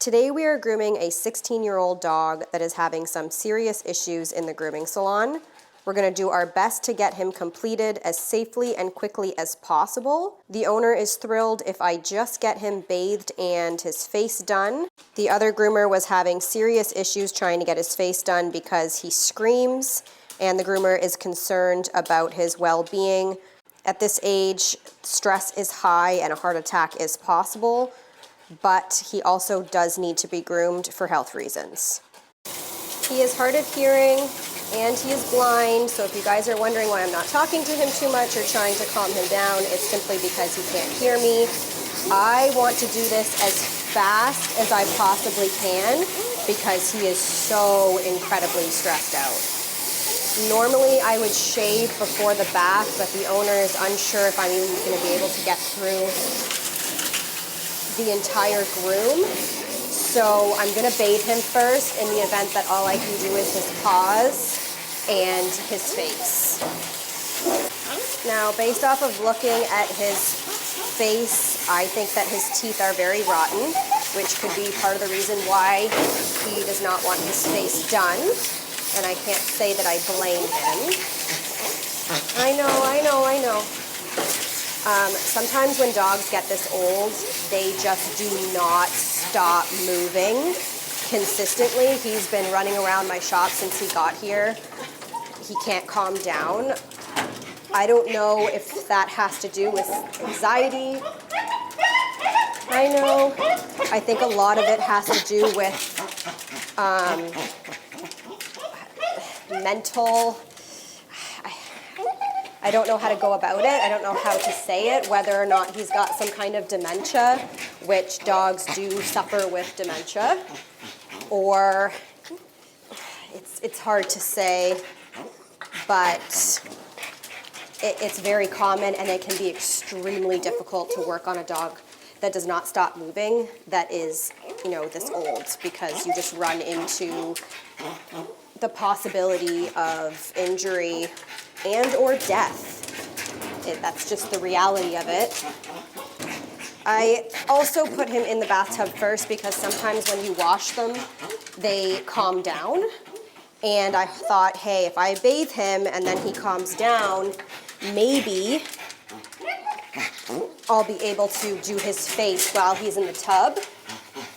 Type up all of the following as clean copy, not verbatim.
Today we are grooming a 16-year-old dog that is having some serious issues in the grooming salon. We're going to do our best to get him completed as safely and quickly as possible. The owner is thrilled if I just get him bathed and his face done. The other groomer was having serious issues trying to get his face done because he screams, and the groomer is concerned about his well-being. At this age, stress is high and a heart attack is possible, but he also does need to be groomed for health reasons. He is hard of hearing and he is blind, so if you guys are wondering why I'm not talking to him too much or trying to calm him down, it's simply because he can't hear me. I want to do this as fast as I possibly can because he is so incredibly stressed out. Normally I would shave before the bath, but the owner is unsure if I'm even going to be able to get through the entire groom. So I'm going to bathe him first in the event that all I can do is his paws and his face. Now, based off of looking at his face, I think that his teeth are very rotten, which could be part of the reason why he does not want his face done. And I can't say that I blame him. I know. Sometimes when dogs get this old, they just do not stop moving consistently. He's been running around my shop since he got here. He can't calm down. I don't know if that has to do with anxiety. I know. I think a lot of it has to do with mental. I don't know how to go about it. I don't know how to say it, whether or not he's got some kind of dementia, which dogs do suffer with dementia, or it's hard to say, but it's very common and it can be extremely difficult to work on a dog that does not stop moving, that is, this old, because you just run into the possibility of injury and or death. That's just the reality of it. I also put him in the bathtub first because sometimes when you wash them, they calm down. And I thought, hey, if I bathe him and then he calms down, maybe I'll be able to do his face while he's in the tub.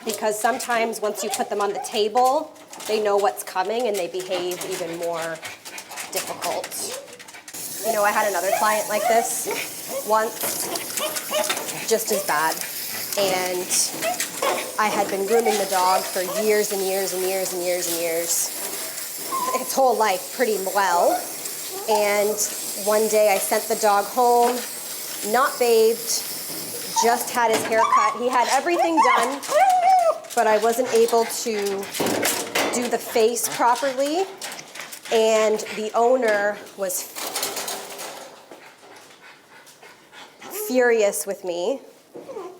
Because sometimes once you put them on the table, they know what's coming and they behave even more difficult. I had another client like this once, just as bad. And I had been grooming the dog for years and years and years and years and years. Its whole life pretty well. And one day I sent the dog home, not bathed, just had his hair cut. He had everything done, but I wasn't able to do the face properly. And the owner was furious with me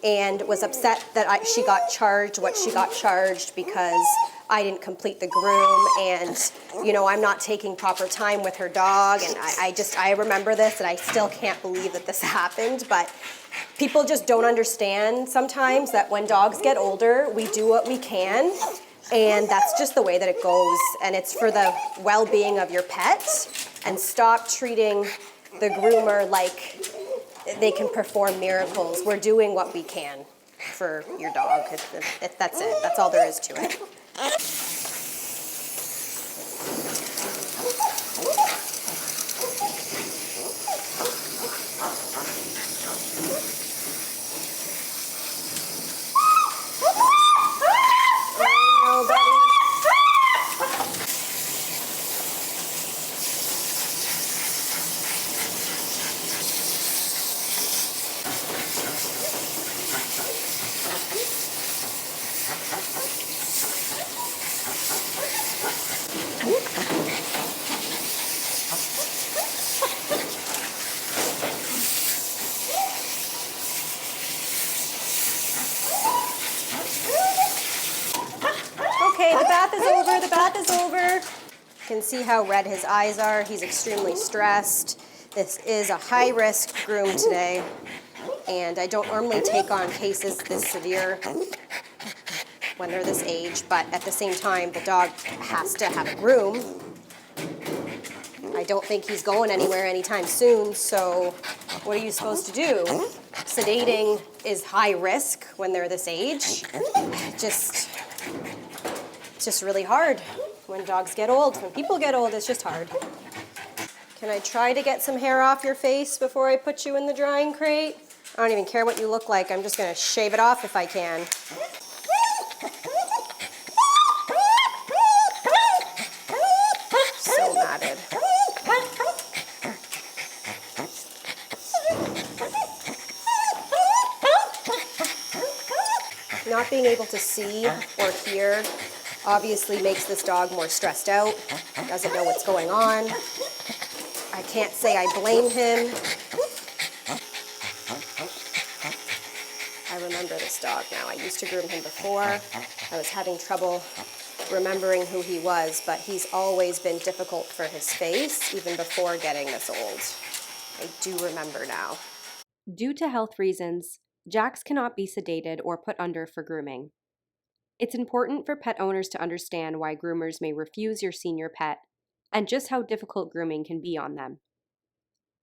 and was upset that she got charged what she got charged because I didn't complete the groom, and I'm not taking proper time with her dog, and I remember this and I still can't believe that this happened. But people just don't understand sometimes that when dogs get older, we do what we can, and that's just the way that it goes, and it's for the well-being of your pet. And stop treating the groomer like they can perform miracles. We're doing what we can for your dog. That's it. That's all there is to it. Okay, the bath is over. You can see how red his eyes are. He's extremely stressed. This is a high-risk groom today, and I don't normally take on cases this severe. when they're this age, but at the same time, the dog has to have a groom. I don't think he's going anywhere anytime soon, so what are you supposed to do? Sedating is high risk when they're this age. It's just really hard when dogs get old. When people get old, it's just hard. Can I try to get some hair off your face before I put you in the drying crate? I don't even care what you look like. I'm just gonna shave it off if I can. So matted. Not being able to see or hear obviously makes this dog more stressed out, doesn't know what's going on. I can't say I blame him. I remember this dog now. I used to groom him before. I was having trouble remembering who he was, but he's always been difficult for his face, even before getting this old. I do remember now. Due to health reasons, Jax cannot be sedated or put under for grooming. It's important for pet owners to understand why groomers may refuse your senior pet and just how difficult grooming can be on them.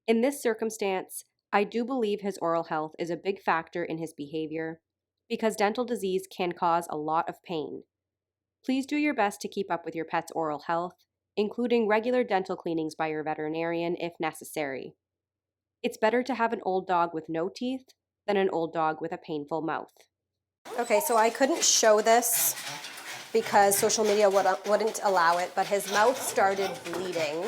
In this circumstance, I do believe his oral health is a big factor in his behavior because dental disease can cause a lot of pain. Please do your best to keep up with your pet's oral health, including regular dental cleanings by your veterinarian if necessary. It's better to have an old dog with no teeth than an old dog with a painful mouth. Okay, so I couldn't show this because social media wouldn't allow it, but his mouth started bleeding.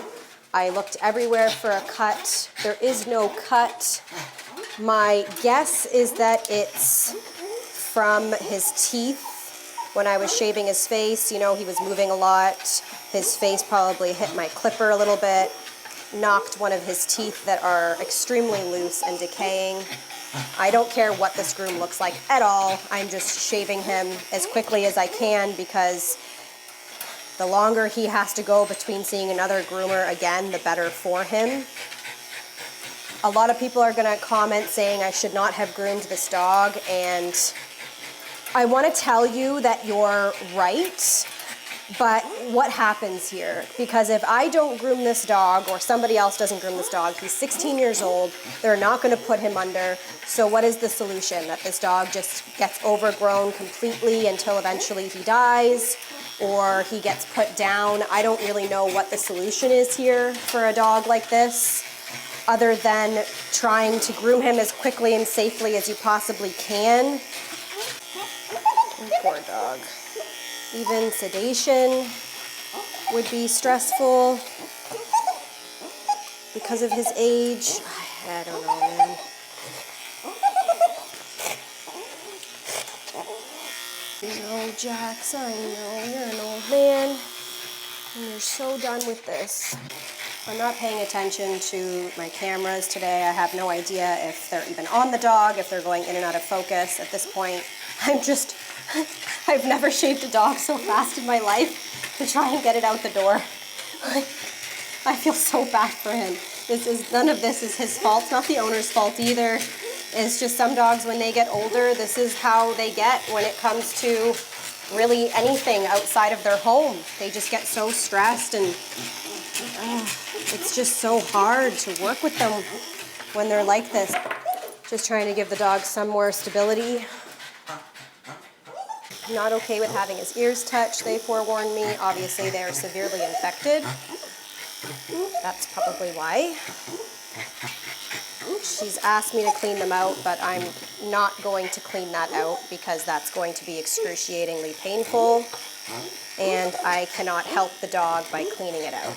I looked everywhere for a cut. There is no cut. My guess is that it's from his teeth. When I was shaving his face, you know, he was moving a lot. His face probably hit my clipper a little bit, knocked one of his teeth that are extremely loose and decaying. I don't care what this groom looks like at all. I'm just shaving him as quickly as I can because the longer he has to go between seeing another groomer again, the better for him. A lot of people are gonna comment saying I should not have groomed this dog, and I wanna tell you that you're right, but what happens here? Because if I don't groom this dog or somebody else doesn't groom this dog, he's 16 years old, they're not gonna put him under. So what is the solution? That this dog just gets overgrown completely until eventually he dies, or he gets put down? I don't really know what the solution is here for a dog like this, other than trying to groom him as quickly and safely as you possibly can. Poor dog. Even sedation would be stressful because of his age. I don't know, man. No, Jax, I know you're an old man and you're so done with this. I'm not paying attention to my cameras today. I have no idea if they're even on the dog, if they're going in and out of focus. At this point, I've never shaved a dog so fast in my life to try and get it out the door. I feel so bad for him. None of this is his fault. It's not the owner's fault either. It's just some dogs, when they get older, this is how they get when it comes to really anything outside of their home. They just get so stressed, and it's just so hard to work with them when they're like this. Just trying to give the dog some more stability. Not okay with having his ears touched, they forewarned me. Obviously, they are severely infected. That's probably why. She's asked me to clean them out, but I'm not going to clean that out because that's going to be excruciatingly painful, and I cannot help the dog by cleaning it out.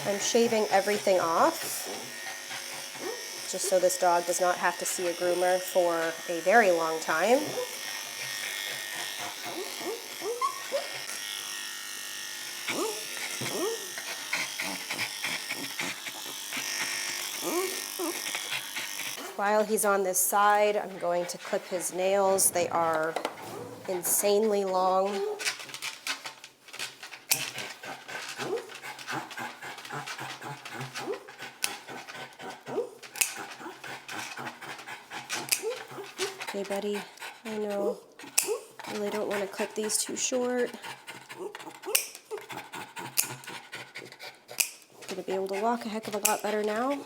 I'm shaving everything off, just so this dog does not have to see a groomer for a very long time. While he's on this side, I'm going to clip his nails. They are insanely long. Okay, buddy, I know Really don't want to clip these too short. Gonna be able to walk a heck of a lot better now.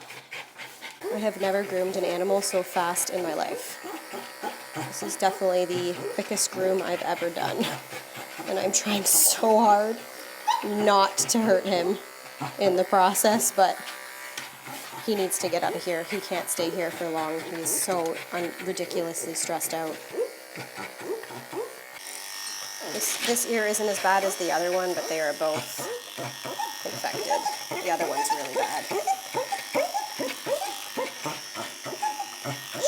I have never groomed an animal so fast in my life. This is definitely the quickest groom I've ever done. And I'm trying so hard not to hurt him in the process, but he needs to get out of here. He can't stay here for long. He's so ridiculously stressed out. This ear isn't as bad as the other one, but they are both infected. The other one's really bad.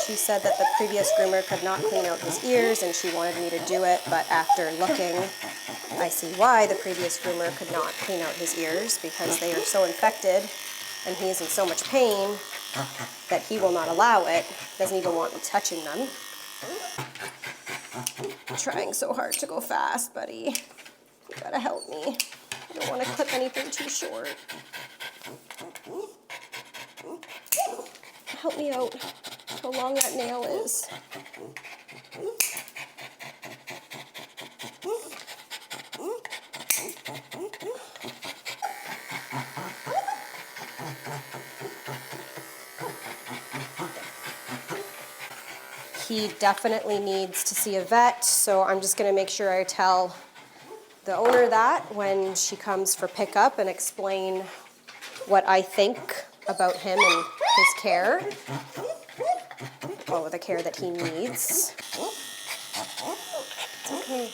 She said that the previous groomer could not clean out his ears and she wanted me to do it, but after looking, I see why the previous groomer could not clean out his ears, because they are so infected and he is in so much pain that he will not allow it. Doesn't even want me touching them. I'm trying so hard to go fast, buddy. You gotta help me. I don't want to clip anything too short. Help me out. How long that nail is. He definitely needs to see a vet, so I'm just going to make sure I tell the owner that when she comes for pickup and explain what I think about him and his care. Oh, the care that he needs. It's okay.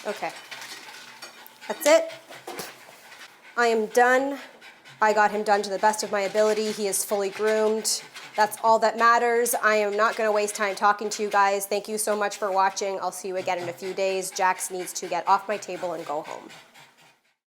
Okay, that's it. I am done. I got him done to the best of my ability. He is fully groomed. That's all that matters. I am not going to waste time talking to you guys. Thank you so much for watching. I'll see you again in a few days. Jax needs to get off my table and go home.